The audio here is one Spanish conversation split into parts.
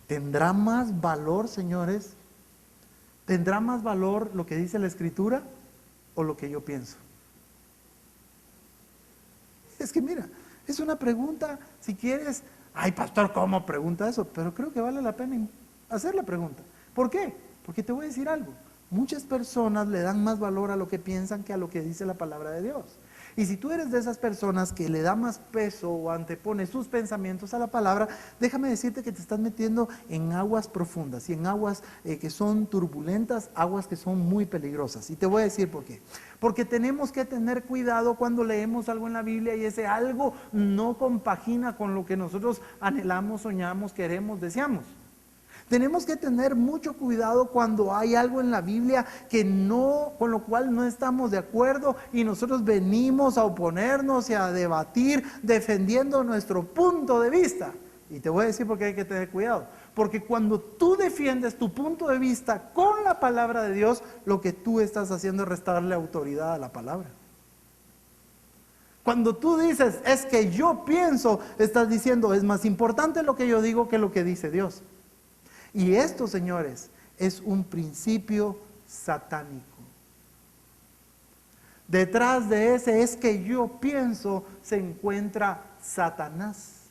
¿Tendrá más valor, señores? ¿Tendrá más valor lo que dice la Escritura o lo que yo pienso? Es que mira, es una pregunta, si quieres, ay pastor, ¿cómo pregunta eso? Pero creo que vale la pena hacer la pregunta. ¿Por qué? Porque te voy a decir algo. Muchas personas le dan más valor a lo que piensan que a lo que dice la palabra de Dios. Y si tú eres de esas personas que le da más peso o antepone sus pensamientos a la palabra, déjame decirte que te estás metiendo en aguas profundas y en aguas que son turbulentas, aguas que son muy peligrosas. Y te voy a decir por qué. Porque tenemos que tener cuidado cuando leemos algo en la Biblia y ese algo no compagina con lo que nosotros anhelamos, soñamos, queremos, deseamos. Tenemos que tener mucho cuidado cuando hay algo en la Biblia que no, con lo cual no estamos de acuerdo y nosotros venimos a oponernos y a debatir defendiendo nuestro punto de vista. Y te voy a decir por qué hay que tener cuidado. Porque cuando tú defiendes tu punto de vista con la palabra de Dios, lo que tú estás haciendo es restarle autoridad a la palabra. Cuando tú dices, es que yo pienso, estás diciendo, es más importante lo que yo digo que lo que dice Dios. Y esto, señores, es un principio satánico. Detrás de ese es que yo pienso se encuentra Satanás.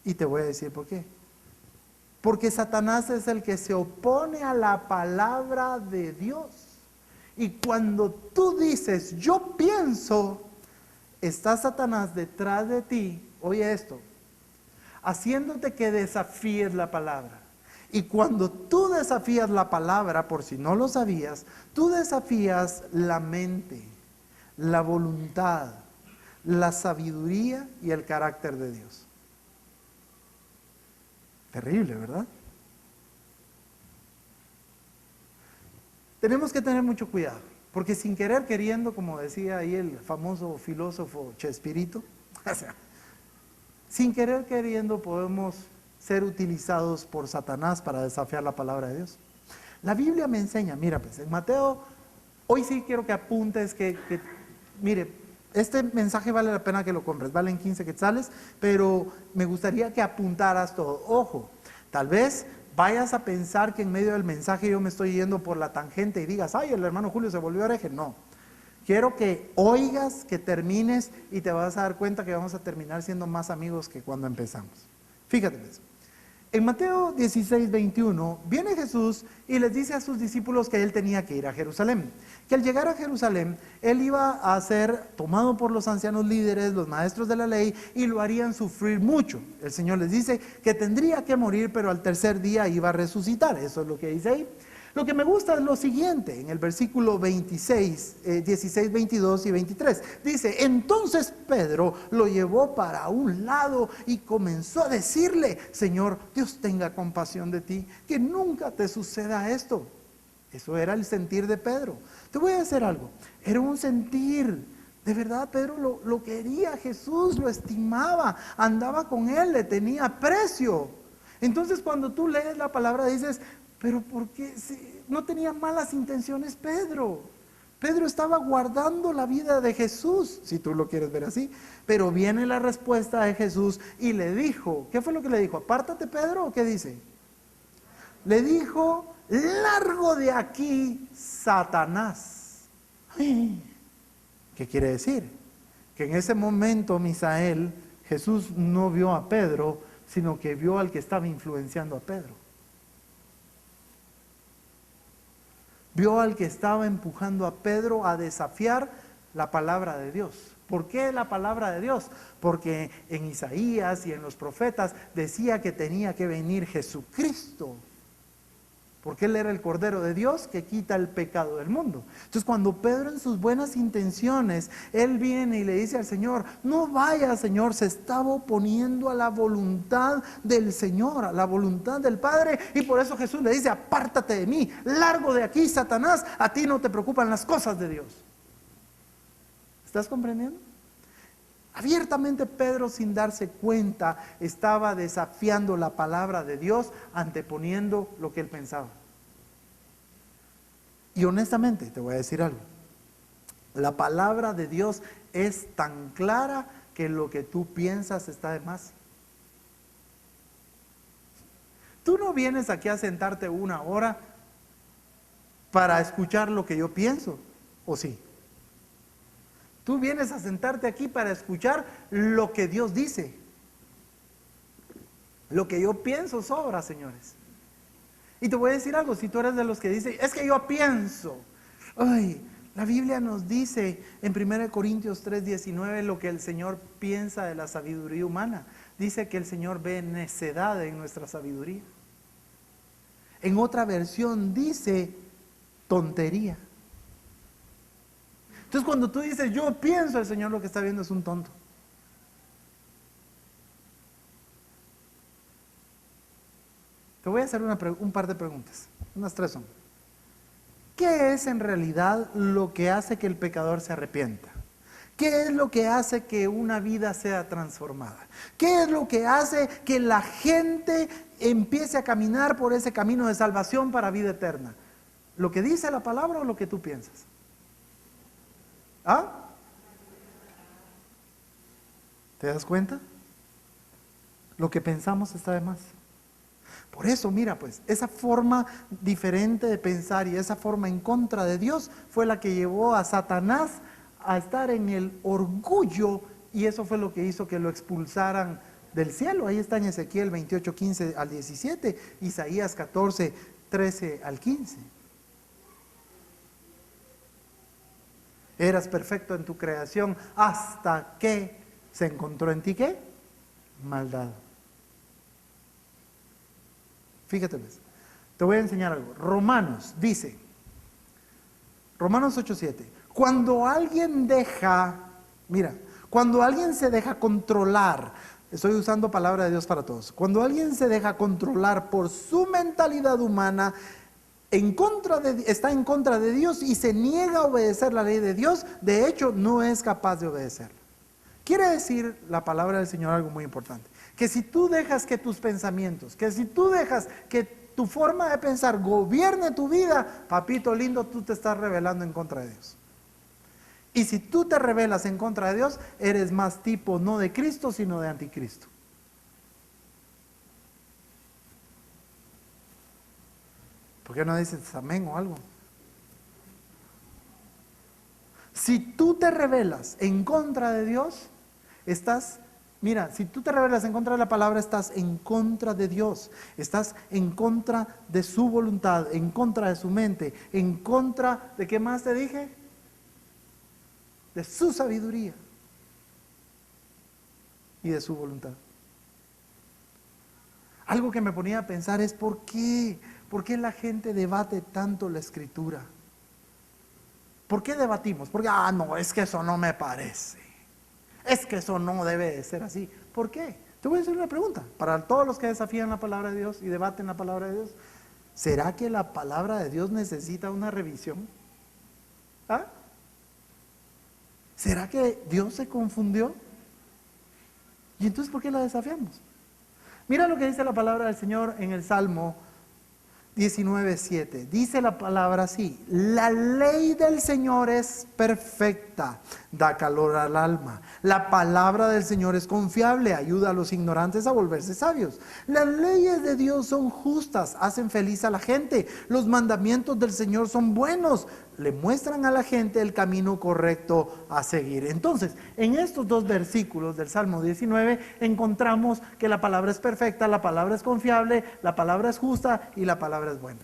Y te voy a decir por qué. Porque Satanás es el que se opone a la palabra de Dios. Y cuando tú dices, yo pienso, está Satanás detrás de ti, oye esto, haciéndote que desafíes la palabra. Y cuando tú desafías la palabra, por si no lo sabías, tú desafías la mente, la voluntad, la sabiduría y el carácter de Dios. Terrible, ¿verdad? Tenemos que tener mucho cuidado, porque sin querer queriendo, como decía ahí el famoso filósofo Chespirito, o sea, sin querer queriendo podemos ser utilizados por Satanás para desafiar la palabra de Dios. La Biblia me enseña, mira pues, en Mateo, hoy sí quiero que apuntes mire, este mensaje vale la pena que lo compres, valen 15 quetzales, pero me gustaría que apuntaras todo. Ojo, tal vez vayas a pensar que en medio del mensaje yo me estoy yendo por la tangente y digas, ay, el hermano Julio se volvió hereje. No. Quiero que oigas, que termines y te vas a dar cuenta que vamos a terminar siendo más amigos que cuando empezamos. Fíjate eso. En Mateo 16, 21, viene Jesús y les dice a sus discípulos que él tenía que ir a Jerusalén. Que al llegar a Jerusalén, él iba a ser tomado por los ancianos líderes, los maestros de la ley, y lo harían sufrir mucho. El Señor les dice que tendría que morir, pero al tercer día iba a resucitar. Eso es lo que dice ahí. Lo que me gusta es lo siguiente, en el versículo 16, 22 y 23. Dice, entonces Pedro lo llevó para un lado y comenzó a decirle, Señor, Dios tenga compasión de ti, que nunca te suceda esto. Eso era el sentir de Pedro. Te voy a decir algo, era un sentir. De verdad, Pedro lo quería, Jesús lo estimaba, andaba con él, le tenía aprecio. Entonces cuando tú lees la palabra dices, pero ¿por qué? No tenía malas intenciones Pedro. Pedro estaba guardando la vida de Jesús, si tú lo quieres ver así. Pero viene la respuesta de Jesús y le dijo, ¿qué fue lo que le dijo? ¿Apártate, Pedro? ¿O qué dice? Le dijo, largo de aquí, Satanás. Ay, ¿qué quiere decir? Que en ese momento, Misael, Jesús no vio a Pedro, sino que vio al que estaba influenciando a Pedro. Vio al que estaba empujando a Pedro a desafiar la palabra de Dios. ¿Por qué la palabra de Dios? Porque en Isaías y en los profetas decía que tenía que venir Jesucristo. Porque Él era el Cordero de Dios que quita el pecado del mundo. Entonces cuando Pedro en sus buenas intenciones, él viene y le dice al Señor, no vaya Señor, se estaba oponiendo a la voluntad del Señor, a la voluntad del Padre. Y por eso Jesús le dice, apártate de mí, largo de aquí Satanás, a ti no te preocupan las cosas de Dios. ¿Estás comprendiendo? Abiertamente Pedro, sin darse cuenta, estaba desafiando la palabra de Dios, anteponiendo lo que él pensaba. Y honestamente te voy a decir algo, la palabra de Dios es tan clara que lo que tú piensas está de más. Tú no vienes aquí a sentarte 1 hora para escuchar lo que yo pienso, ¿o sí? Tú vienes a sentarte aquí para escuchar lo que Dios dice. Lo que yo pienso sobra, señores. Y te voy a decir algo, si tú eres de los que dicen, es que yo pienso. Ay, la Biblia nos dice en 1 Corintios 3:19 lo que el Señor piensa de la sabiduría humana. Dice que el Señor ve necedad en nuestra sabiduría. En otra versión dice tontería. Entonces cuando tú dices, yo pienso, el Señor lo que está viendo es un tonto. Te voy a hacer un par de preguntas, unas 3 son. ¿Qué es en realidad lo que hace que el pecador se arrepienta? ¿Qué es lo que hace que una vida sea transformada? ¿Qué es lo que hace que la gente empiece a caminar por ese camino de salvación para vida eterna? ¿Lo que dice la palabra o lo que tú piensas? ¿Ah? ¿Te das cuenta? Lo que pensamos está de más. Por eso, mira, pues, esa forma diferente de pensar y esa forma en contra de Dios fue la que llevó a Satanás a estar en el orgullo, y eso fue lo que hizo que lo expulsaran del cielo. Ahí está en Ezequiel 28, 15 al 17, Isaías 14, 13 al 15. Eras perfecto en tu creación hasta que se encontró en ti, ¿qué? Maldad. Fíjate, pues, te voy a enseñar algo. Romanos dice, Romanos 8:7, cuando alguien cuando alguien se deja controlar, estoy usando palabra de Dios para todos, cuando alguien se deja controlar por su mentalidad humana, está en contra de Dios y se niega a obedecer la ley de Dios, de hecho no es capaz de obedecerla. Quiere decir la palabra del Señor algo muy importante, que si tú dejas que tus pensamientos, que si tú dejas que tu forma de pensar gobierne tu vida, papito lindo, tú te estás rebelando en contra de Dios. Y si tú te rebelas en contra de Dios, eres más tipo no de Cristo, sino de anticristo. ¿Por qué no dices amén o algo? Si tú te rebelas en contra de Dios, si tú te rebelas en contra de la palabra, estás en contra de Dios, estás en contra de su voluntad, en contra de su mente, en contra de, ¿qué más te dije? De su sabiduría y de su voluntad. Algo que me ponía a pensar es ¿por qué la gente debate tanto la Escritura? ¿Por qué debatimos? Porque, no, es que eso no me parece. Es que eso no debe de ser así. ¿Por qué? Te voy a hacer una pregunta. Para todos los que desafían la palabra de Dios y debaten la palabra de Dios, ¿será que la palabra de Dios necesita una revisión? ¿Ah? ¿Será que Dios se confundió? ¿Y entonces por qué la desafiamos? Mira lo que dice la palabra del Señor en el Salmo 19:7. Dice la palabra así: la ley del Señor es perfecta, da calor al alma. La palabra del Señor es confiable, ayuda a los ignorantes a volverse sabios. Las leyes de Dios son justas, hacen feliz a la gente. Los mandamientos del Señor son buenos, le muestran a la gente el camino correcto a seguir. Entonces, en estos 2 versículos del Salmo 19 encontramos que la palabra es perfecta, la palabra es confiable, la palabra es justa y la palabra es buena.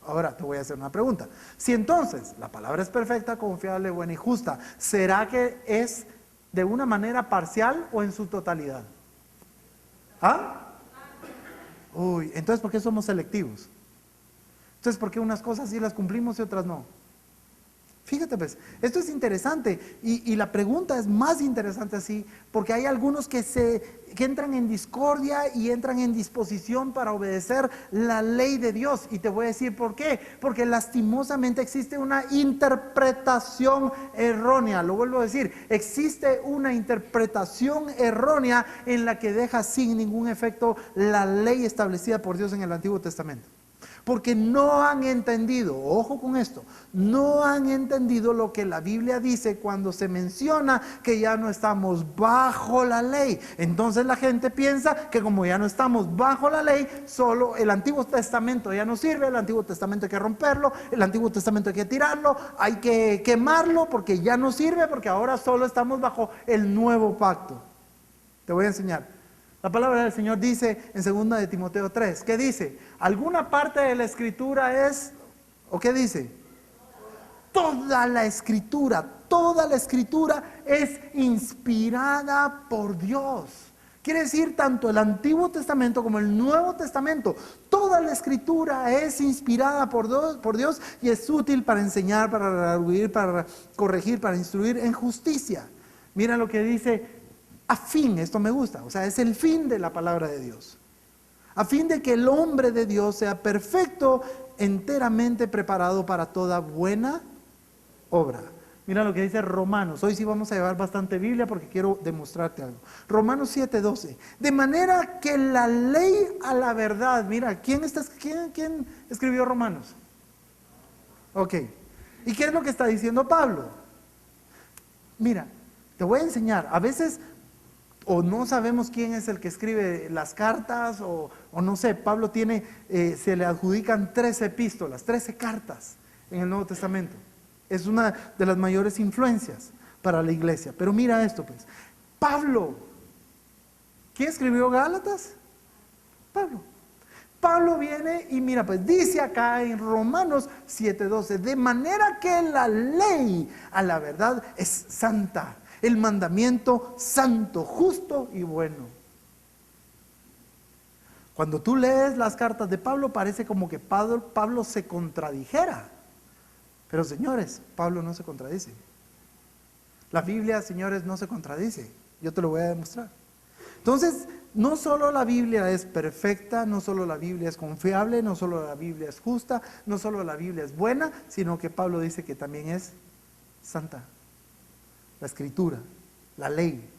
Ahora te voy a hacer una pregunta. Si entonces la palabra es perfecta, confiable, buena y justa, ¿será que es de una manera parcial o en su totalidad? ¿Ah? Uy, entonces ¿por qué somos selectivos? Entonces ¿por qué unas cosas sí las cumplimos y otras no? Fíjate pues, esto es interesante y la pregunta es más interesante así, porque hay algunos que entran en discordia y entran en disposición para obedecer la ley de Dios. Y te voy a decir por qué, porque lastimosamente existe una interpretación errónea. Lo vuelvo a decir, existe una interpretación errónea en la que deja sin ningún efecto la ley establecida por Dios en el Antiguo Testamento. porque no han entendido, ojo con esto, no han entendido lo que la Biblia dice cuando se menciona que ya no estamos bajo la ley. Entonces la gente piensa que como ya no estamos bajo la ley, solo el Antiguo Testamento ya no sirve, el Antiguo Testamento hay que romperlo, el Antiguo Testamento hay que tirarlo, hay que quemarlo porque ya no sirve, porque ahora solo estamos bajo el nuevo pacto. Te voy a enseñar. La palabra del Señor dice en 2 de Timoteo 3, ¿qué dice? ¿Alguna parte de la escritura es, o qué dice? Toda la escritura es inspirada por Dios. Quiere decir tanto el Antiguo Testamento como el Nuevo Testamento. Toda la escritura es inspirada por Dios y es útil para enseñar, para redarguir, para corregir, para instruir en justicia. Mira lo que dice. A fin, esto me gusta, o sea, es el fin de la palabra de Dios. A fin de que el hombre de Dios sea perfecto, enteramente preparado para toda buena obra. Mira lo que dice Romanos. Hoy sí vamos a llevar bastante Biblia porque quiero demostrarte algo. Romanos 7:12. De manera que la ley a la verdad. Mira, ¿quién escribió Romanos? Ok. ¿Y qué es lo que está diciendo Pablo? Mira, te voy a enseñar. A veces o no sabemos quién es el que escribe las cartas, o no sé, Pablo se le adjudican 13 epístolas, 13 cartas en el Nuevo Testamento. Es una de las mayores influencias para la iglesia. Pero mira esto pues, Pablo, ¿quién escribió Gálatas? Pablo viene y mira pues, dice acá en Romanos 7:12, de manera que la ley a la verdad es santa. El mandamiento santo, justo y bueno. Cuando tú lees las cartas de Pablo, parece como que Pablo se contradijera. Pero señores, Pablo no se contradice. La Biblia, señores, no se contradice. Yo te lo voy a demostrar. Entonces, no solo la Biblia es perfecta, no solo la Biblia es confiable, no solo la Biblia es justa, no solo la Biblia es buena, sino que Pablo dice que también es santa. La escritura, la ley.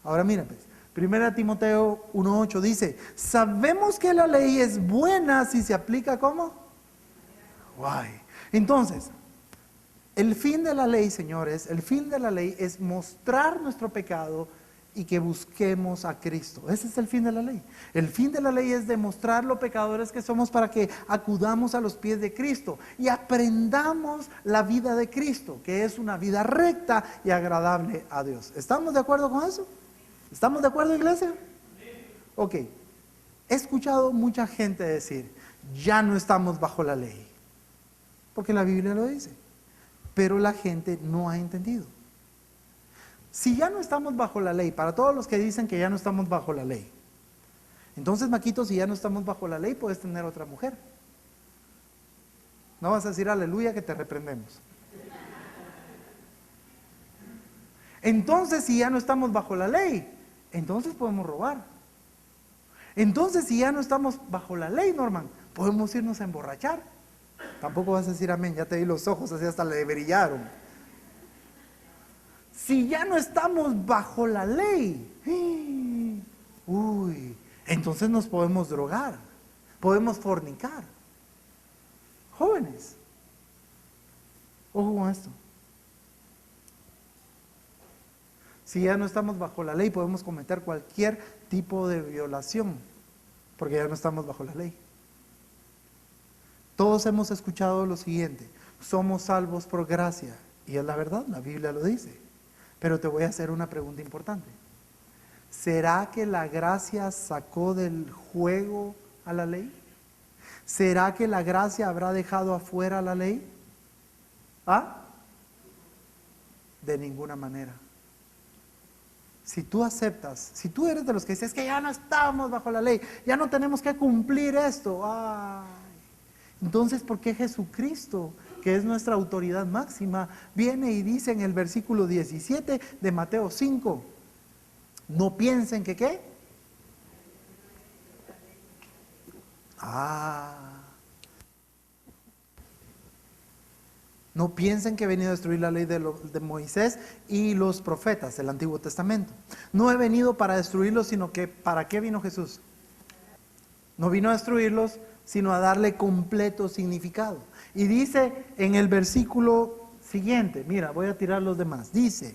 Ahora mira pues, 1 Timoteo 1:8 dice, sabemos que la ley es buena si se aplica ¿cómo? Guay. Entonces, el fin de la ley, señores, el fin de la ley es mostrar nuestro pecado y que busquemos a Cristo. Ese es el fin de la ley. El fin de la ley es demostrar lo pecadores que somos para que acudamos a los pies de Cristo y aprendamos la vida de Cristo, que es una vida recta y agradable a Dios. ¿Estamos de acuerdo con eso? ¿Estamos de acuerdo, iglesia? Ok. He escuchado mucha gente decir, ya no estamos bajo la ley, porque la Biblia lo dice, pero la gente no ha entendido. Si ya no estamos bajo la ley, para todos los que dicen que ya no estamos bajo la ley, entonces, Maquito, si ya no estamos bajo la ley, puedes tener otra mujer. No vas a decir aleluya que te reprendemos. Entonces, si ya no estamos bajo la ley, entonces podemos robar. Entonces, si ya no estamos bajo la ley, Norman, podemos irnos a emborrachar. Tampoco vas a decir amén, ya te vi los ojos, así hasta le brillaron. Si ya no estamos bajo la ley, entonces nos podemos drogar, podemos fornicar. Jóvenes, ojo con esto. Si ya no estamos bajo la ley, podemos cometer cualquier tipo de violación, porque ya no estamos bajo la ley. Todos hemos escuchado lo siguiente, somos salvos por gracia, y es la verdad, la Biblia lo dice. Pero te voy a hacer una pregunta importante. ¿Será que la gracia sacó del juego a la ley? ¿Será que la gracia habrá dejado afuera la ley? ¿Ah? De ninguna manera. Si tú aceptas, si tú eres de los que dices que ya no estamos bajo la ley, ya no tenemos que cumplir esto, entonces ¿por qué Jesucristo, que es nuestra autoridad máxima, viene y dice en el versículo 17 de Mateo 5, no piensen que ¿qué? No piensen que he venido a destruir la ley de Moisés y los profetas del Antiguo Testamento. No he venido para destruirlos, sino que ¿para qué vino Jesús? No vino a destruirlos, sino a darle completo significado. Y dice en el versículo siguiente, mira, voy a tirar los demás, dice,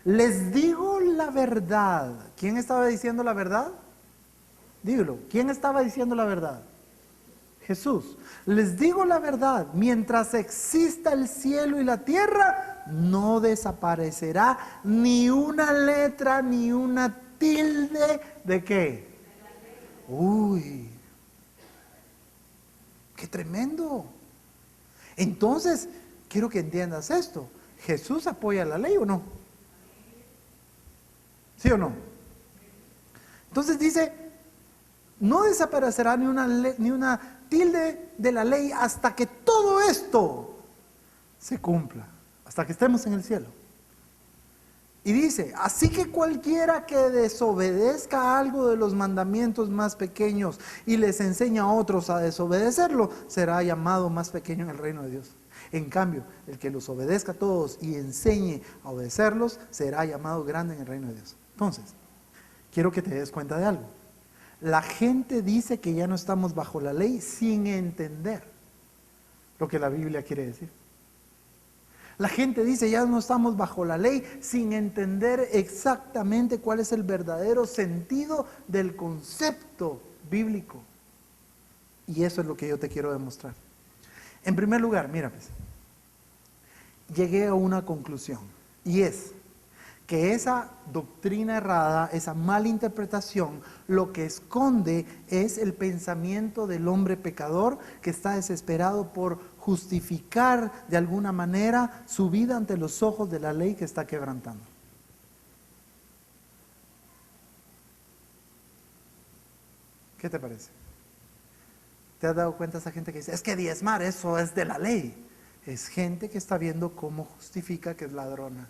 les digo la verdad. ¿Quién estaba diciendo la verdad? Dígalo, ¿quién estaba diciendo la verdad? Jesús. Les digo la verdad, mientras exista el cielo y la tierra, no desaparecerá ni una letra, ni una tilde, ¿de qué? Uy, qué tremendo. Entonces, quiero que entiendas esto. ¿Jesús apoya la ley o no? ¿Sí o no? Entonces dice, no desaparecerá ni una tilde de la ley hasta que todo esto se cumpla, hasta que estemos en el cielo. Y dice, así que cualquiera que desobedezca algo de los mandamientos más pequeños y les enseña a otros a desobedecerlo, será llamado más pequeño en el reino de Dios. En cambio, el que los obedezca a todos y enseñe a obedecerlos, será llamado grande en el reino de Dios. Entonces, quiero que te des cuenta de algo. La gente dice que ya no estamos bajo la ley sin entender lo que la Biblia quiere decir. La gente dice ya no estamos bajo la ley sin entender exactamente cuál es el verdadero sentido del concepto bíblico. Y eso es lo que yo te quiero demostrar. En primer lugar, mira pues, llegué a una conclusión y es que esa doctrina errada, esa mala interpretación, lo que esconde es el pensamiento del hombre pecador que está desesperado por justificar de alguna manera su vida ante los ojos de la ley que está quebrantando. ¿Qué te parece? ¿Te has dado cuenta de esa gente que dice, es que diezmar, eso es de la ley? Es gente que está viendo cómo justifica que es ladrona.